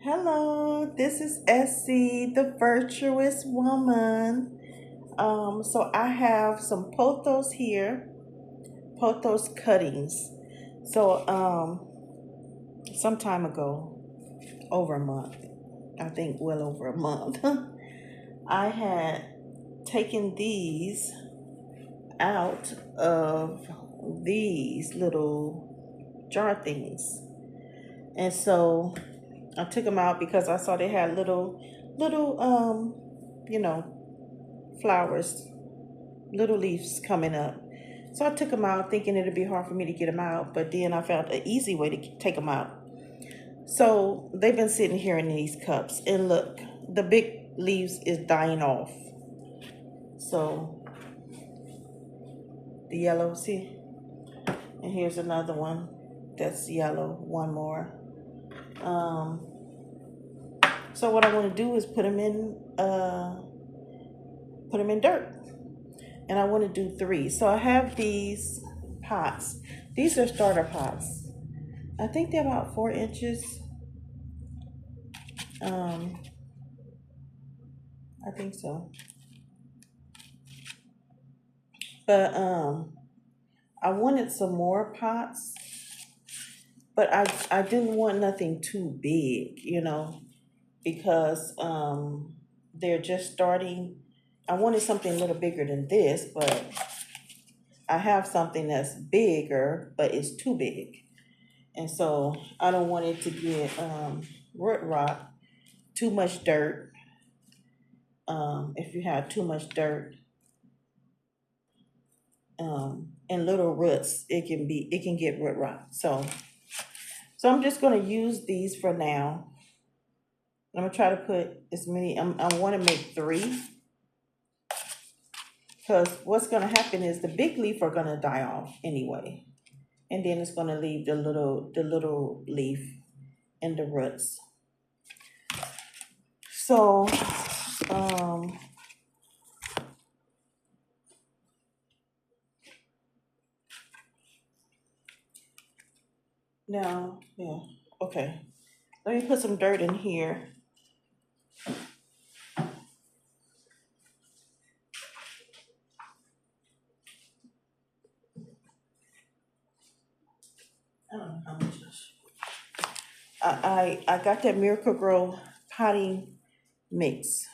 Hello, this is Essie, the virtuous woman. So I have some pothos here, pothos cuttings. So some time ago, over a month, I think well over a month, I had taken these out of these little jar things, and so I took them out because I saw they had little you know, flowers, little leaves coming up. So I took them out thinking it'd be hard for me to get them out, but then I found an easy way to take them out. So they've been sitting here in these cups, and look, the big leaves is dying off. So the yellow, see, and here's another one that's yellow. One more. Um, so what I want to do is put them in dirt, and I want to do three. So I have these pots. These are starter pots. I think they're about 4 inches. Um, I think so. But I wanted some more pots, but I didn't want nothing too big, because they're just starting. I wanted something a little bigger than this, but I have something that's bigger, but it's too big. And so I don't want it to get root rot, too much dirt. If you have too much dirt and little roots, it can get root rot. So I'm just gonna use these for now. I'm gonna try to put as many. I want to make three, because what's gonna happen is the big leaf are gonna die off anyway, and then it's gonna leave the little leaf and the roots. So um, now, yeah, okay. Let me put some dirt in here. I don't know how much. I got that Miracle Grow potting mix,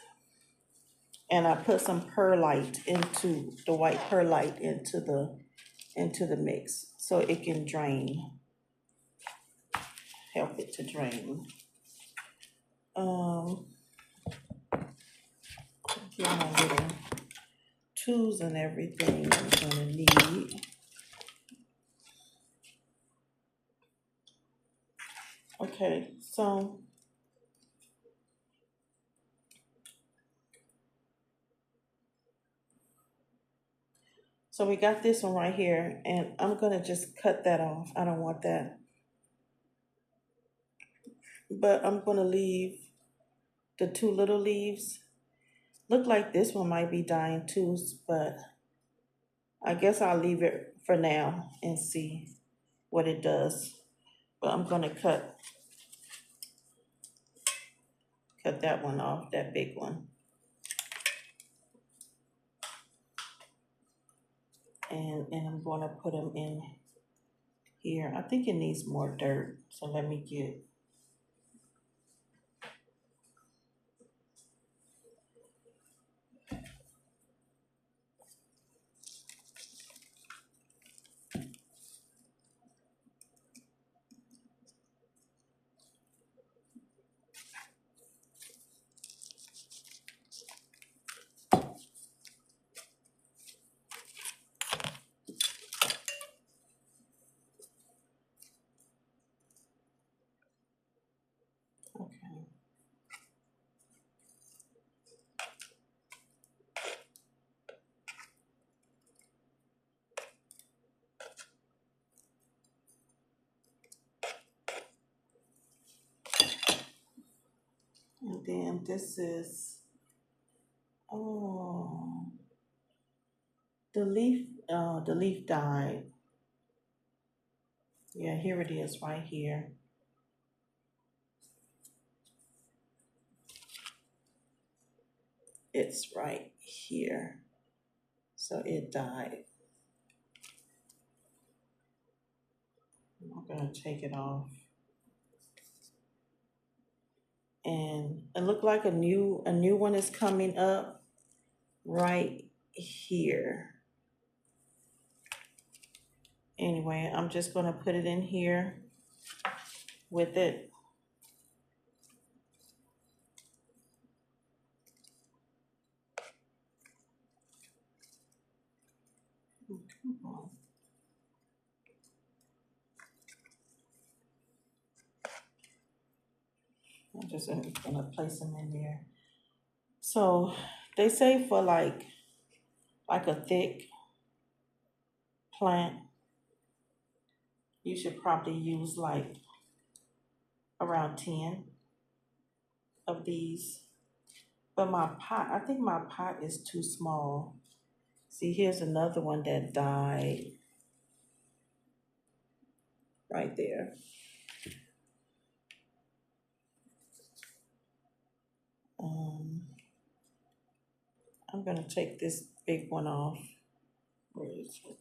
and I put some perlite into the white perlite into the mix so it can drain, help it to drain. Um, Get my little tools and everything I'm gonna need. Okay, so we got this one right here, and I'm gonna just cut that off. I don't want that, but I'm gonna leave the two little leaves. Look like this one might be dying too, but I guess I'll leave it for now and see what it does. But I'm gonna cut that one off, that big one, and I'm gonna put them in here. I think it needs more dirt, so let me get. Okay. And then this is, oh, the leaf died. Yeah, here it is right here. fits right here. So it died. I'm gonna take it off. And it looked like a new one is coming up right here. Anyway, I'm just gonna put it in here with it. Come on. I'm just gonna place them in there. So they say for like a thick plant, you should probably use like around 10 of these. But my pot, I think my pot is too small. See, here's another one that died right there. Um, I'm gonna take this big one off. Where is it?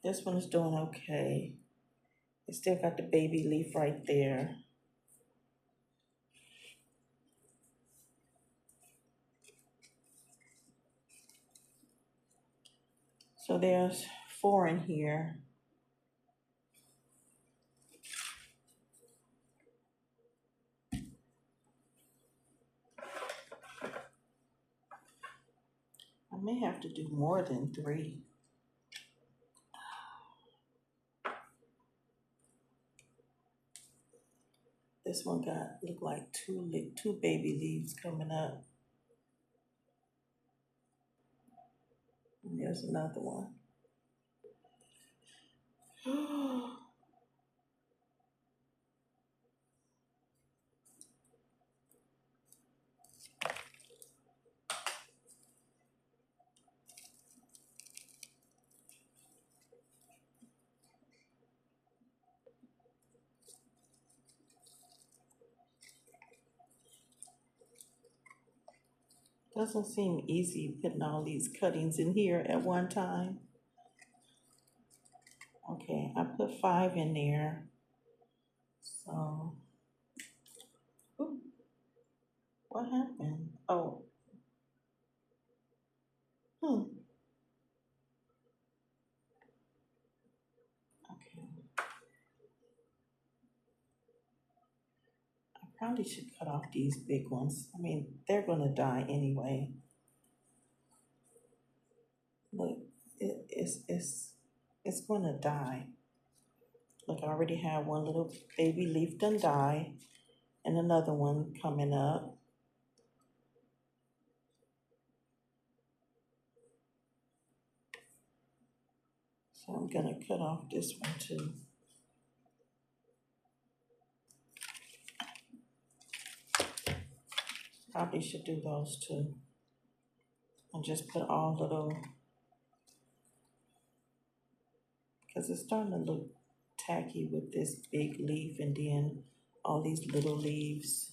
This one's doing okay. It still got the baby leaf right there. So there's 4 in here. I may have to do more than 3. This one look like two baby leaves coming up. And there's another one. Doesn't seem easy putting all these cuttings in here at one time. Okay, I put 5 in there. So, ooh, what happened? Oh, okay. I probably should cut off these big ones. I mean, they're gonna die anyway. Look, it's gonna die. Look, I already have one little baby leaf done die, and another one coming up. So I'm gonna cut off this one too. Probably should do those too. And just put all little, because it's starting to look tacky with this big leaf and then all these little leaves.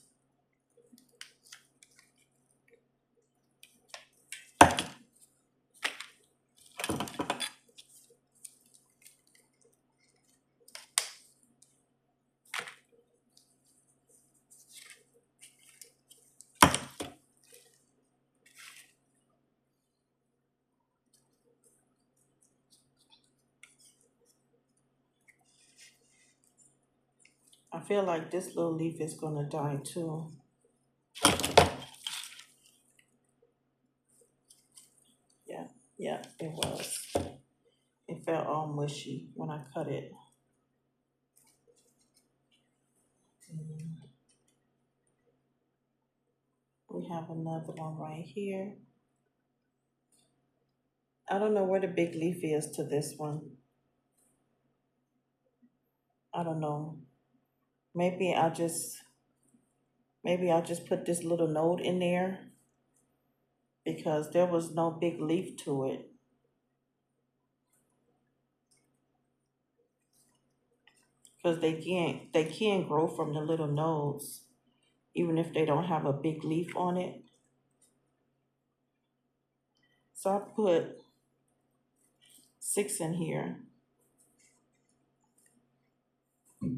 I feel like this little leaf is gonna die too. Yeah, it was. It felt all mushy when I cut it. We have another one right here. I don't know where the big leaf is to this one. I don't know. Maybe I just Maybe I'll just put this little note in there because there was no big leaf to it. Because they can grow from the little nodes even if they don't have a big leaf on it. So I put 6 in here. Okay.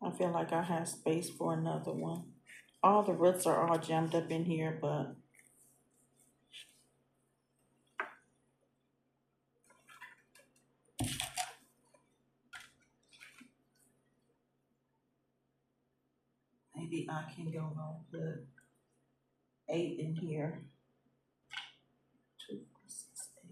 I feel like I have space for another one. All the roots are all jammed up in here, but maybe I can go on put 8 in here. 2, 4, 6, 8.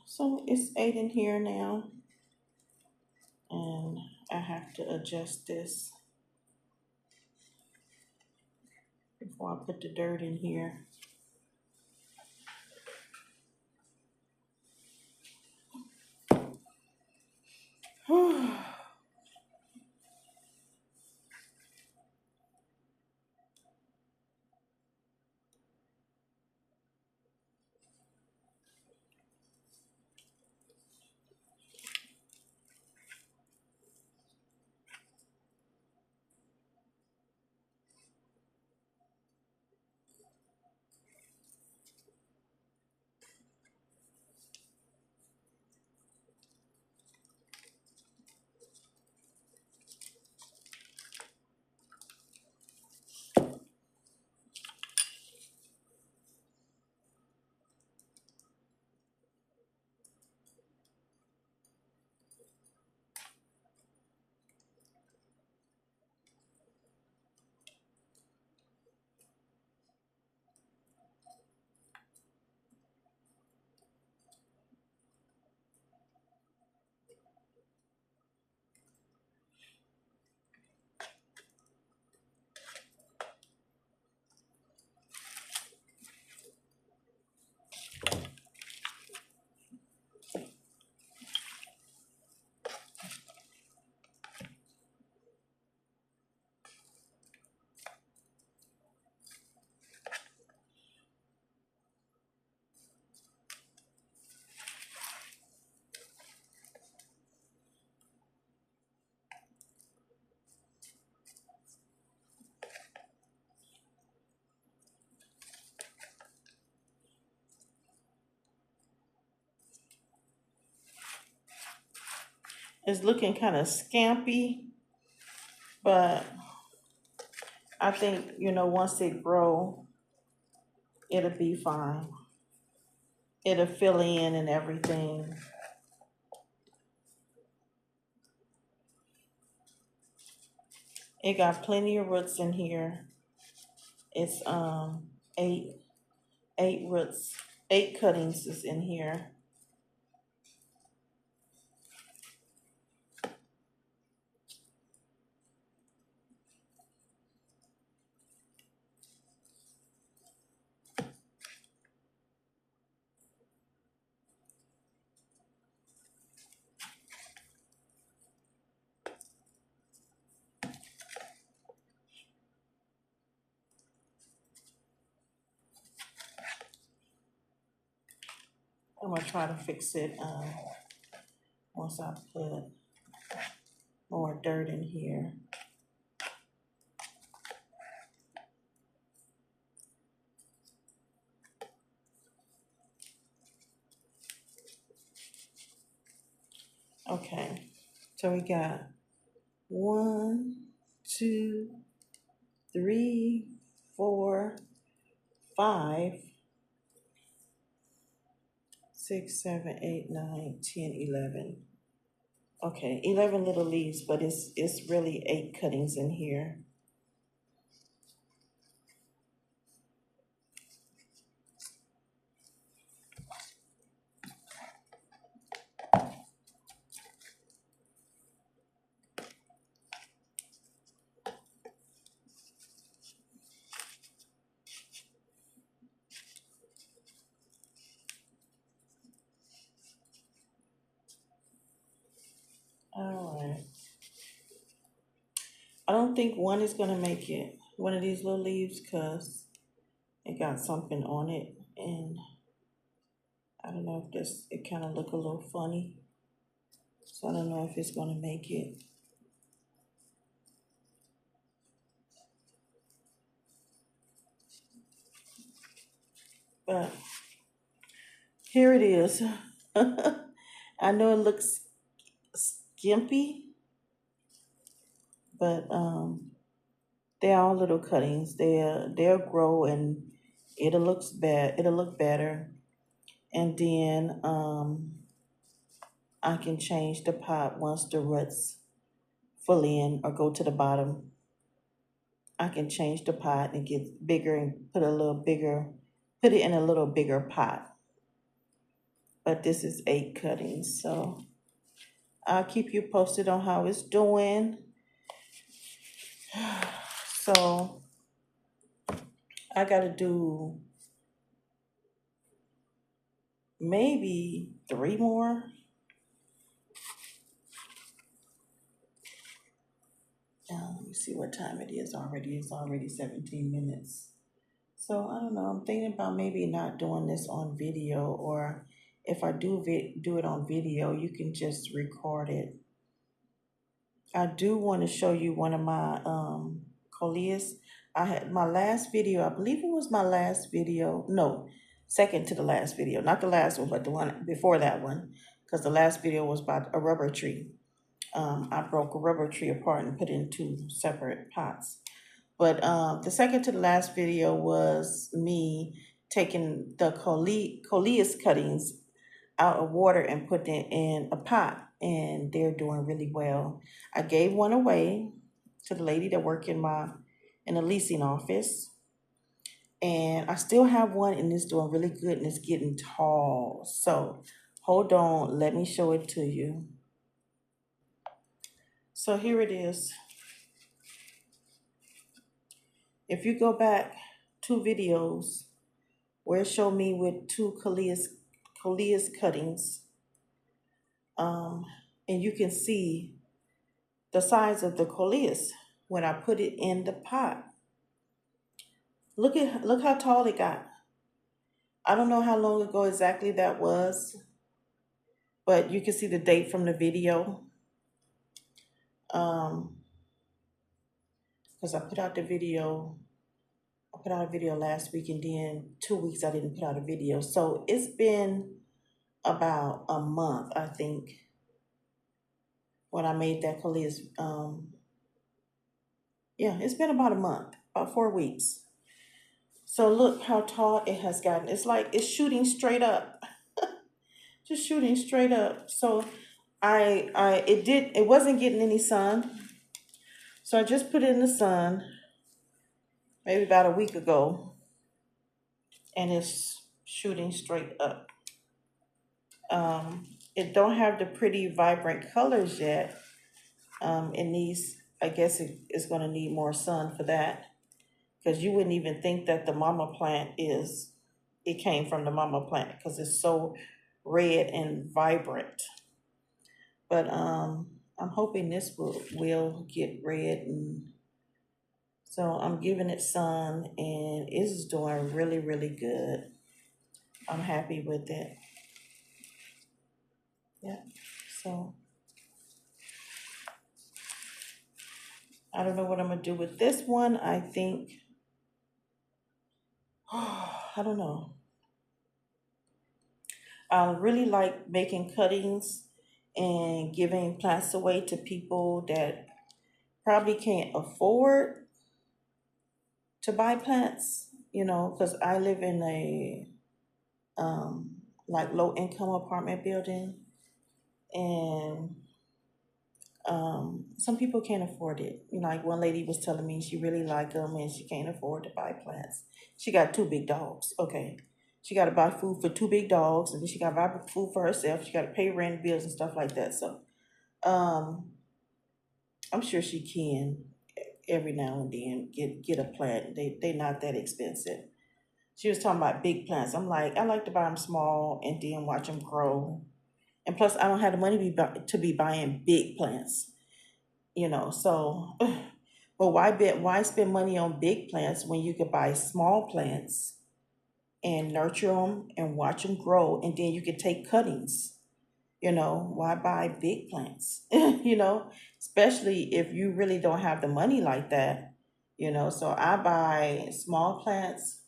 So it's 8 in here now, and I have to adjust this before I put the dirt in here. It's looking kind of scampy, but I think, once it grow, it'll be fine. It'll fill in and everything. It got plenty of roots in here. It's eight roots, 8 cuttings is in here. I'm gonna try to fix it once I put more dirt in here. Okay, so we got 1, 2, 3, 4, 5, 6, 7, 8, 9, 10, 11. Okay, 11 little leaves, but it's really 8 cuttings in here. All right. I don't think one is gonna make it, one of these little leaves, because it got something on it, and I don't know if this, it kind of look a little funny. So I don't know if it's gonna make it. But here it is. I know it looks skimpy, but they're all little cuttings. They'll grow and it'll look better. And then I can change the pot once the roots full in or go to the bottom. I can change the pot and get bigger and put it in a little bigger pot. But this is 8 cuttings, so I'll keep you posted on how it's doing. So I gotta do maybe 3 more. Let me see what time it is already. It's already 17 minutes. So I don't know. I'm thinking about maybe not doing this on video, or if I do it on video, you can just record it. I do want to show you one of my coleus. I had my last video, I believe it was my last video. No, second to the last video. Not the last one, but the one before that one. Because the last video was about a rubber tree. I broke a rubber tree apart and put it in 2 separate pots. But the second to the last video was me taking the coleus cuttings out of water and putting it in a pot, and they're doing really well. I gave one away to the lady that worked in the leasing office, and I still have one, and it's doing really good, and it's getting tall. So hold on, let me show it to you. So here it is. If you go back 2 videos where it showed me with 2 coleus cuttings, and you can see the size of the coleus when I put it in the pot. Look how tall it got. I don't know how long ago exactly that was, but you can see the date from the video. Because I put out a video last week, and then 2 weeks I didn't put out a video. So it's been about a month, I think, when I made that coleus. Yeah, it's been about a month, about 4 weeks. So look how tall it has gotten. It's like it's shooting straight up. Just shooting straight up. So it wasn't getting any sun. So I just put it in the sun maybe about a week ago, and it's shooting straight up. It don't have the pretty vibrant colors yet. It needs, I guess it's gonna need more sun for that, because you wouldn't even think that the mama plant it came from the mama plant, because it's so red and vibrant. But I'm hoping this will get red, and so I'm giving it sun, and it's doing really, really good. I'm happy with it. Yeah. So I don't know what I'm gonna do with this one. I think I don't know. I really like making cuttings and giving plants away to people that probably can't afford to buy plants, because I live in a like low income apartment building, and some people can't afford it. Like one lady was telling me she really liked them and she can't afford to buy plants. She got two big dogs. Okay. She got to buy food for two big dogs, and then she got to buy food for herself. She got to pay rent, bills, and stuff like that. So, um, I'm sure she can every now and then get a plant. They not that expensive. She was talking about big plants. I'm like, I like to buy them small and then watch them grow. And plus, I don't have the money to be buying big plants. So, but why spend money on big plants when you could buy small plants and nurture them and watch them grow, and then you could take cuttings. Why buy big plants? Especially if you really don't have the money like that. So I buy small plants,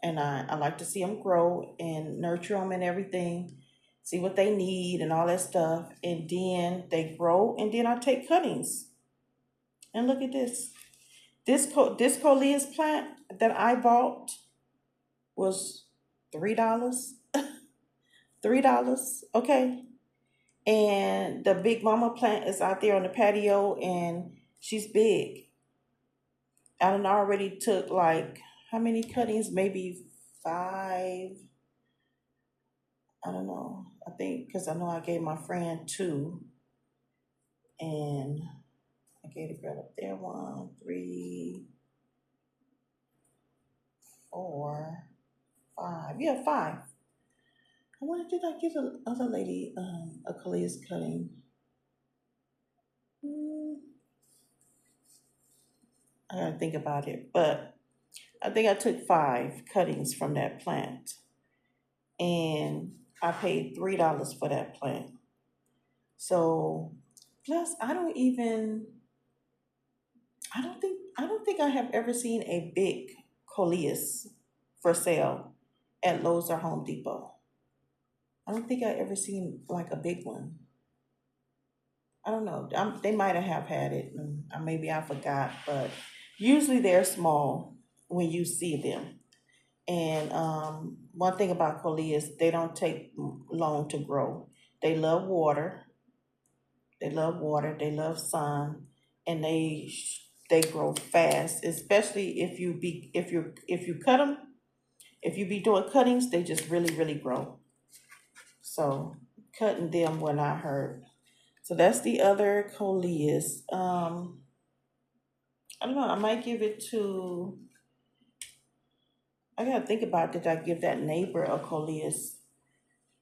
and I like to see them grow and nurture them and everything, see what they need and all that stuff, and then they grow, and then I take cuttings. And look at this. This coleus plant that I bought was $3. $3, okay. And the big mama plant is out there on the patio, and she's big. I done already took like how many cuttings? Maybe five. I don't know. I think because I know I gave my friend two, and I gave the girl up there one, three, four, five. Yeah, five. I wonder, did I give the other lady a Kalea's cutting? Hmm, I gotta think about it, but I think I took five cuttings from that plant, and I paid $3 for that plant. So, plus I don't think I have ever seen a big coleus for sale at Lowe's or Home Depot. I don't think I ever seen like a big one. I don't know. They might have had it, and maybe I forgot, but usually they're small when you see them. And one thing about coleus, they don't take long to grow. They love water. They love water. They love sun, and they grow fast. Especially if you cut them, if you be doing cuttings, they just really grow. So cutting them when I heard. So that's the other coleus. I don't know. I might give it to. I gotta think about, did I give that neighbor a coleus?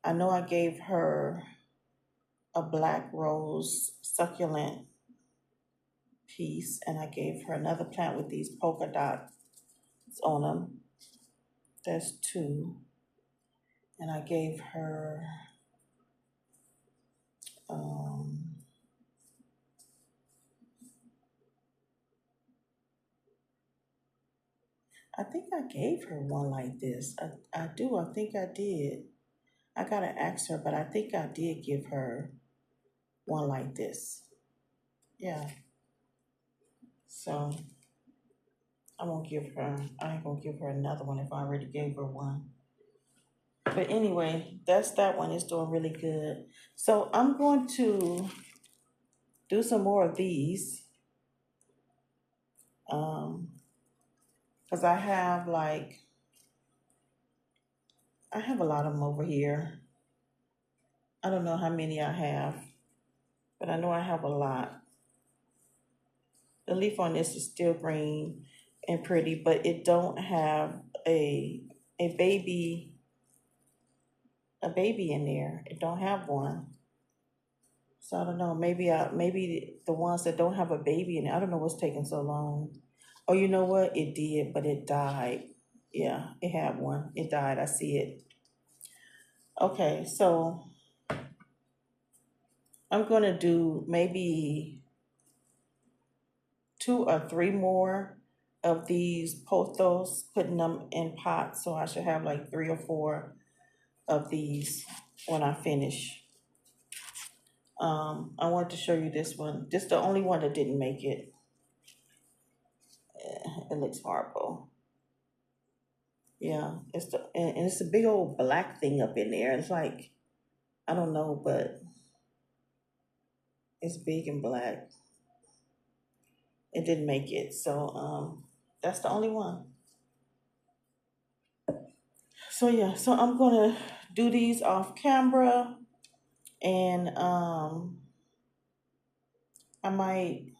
I know I gave her a black rose succulent piece, and I gave her another plant with these polka dots on them. That's two. And I gave her um I think I gave her one like this. I do, I think I did. I gotta ask her, but I think I did give her one like this. Yeah. So I ain't gonna give her another one if I already gave her one. But anyway, that's that one. Is doing really good. So I'm going to do some more of these. Because I have a lot of them over here. I don't know how many I have, but I know I have a lot. The leaf on this is still green and pretty, but it don't have a baby in there. It don't have one. So I don't know. Maybe the ones that don't have a baby in it. I don't know what's taking so long. Oh, you know what? It did, but it died. Yeah, it had one. It died. I see it. Okay, so I'm gonna do maybe two or three more of these pothos, putting them in pots. So I should have like three or four of these when I finish. I wanted to show you this one. This is the only one that didn't make it. It looks horrible. Yeah, and it's a big old black thing up in there. It's like, I don't know, but it's big and black. It didn't make it. So that's the only one. So yeah, so I'm gonna do these off camera, and I might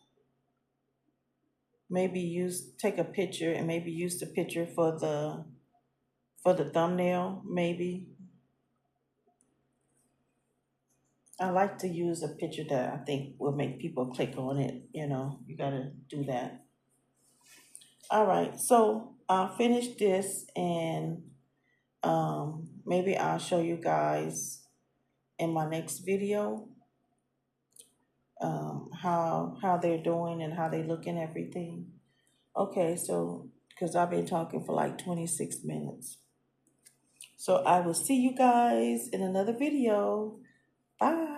maybe take a picture and maybe use the picture for the thumbnail. Maybe I like to use a picture that I think will make people click on it. You gotta do that. All right, so I'll finish this, and maybe I'll show you guys in my next video how they're doing and how they look and everything. Okay, so because I've been talking for like 26 minutes. So I will see you guys in another video. Bye.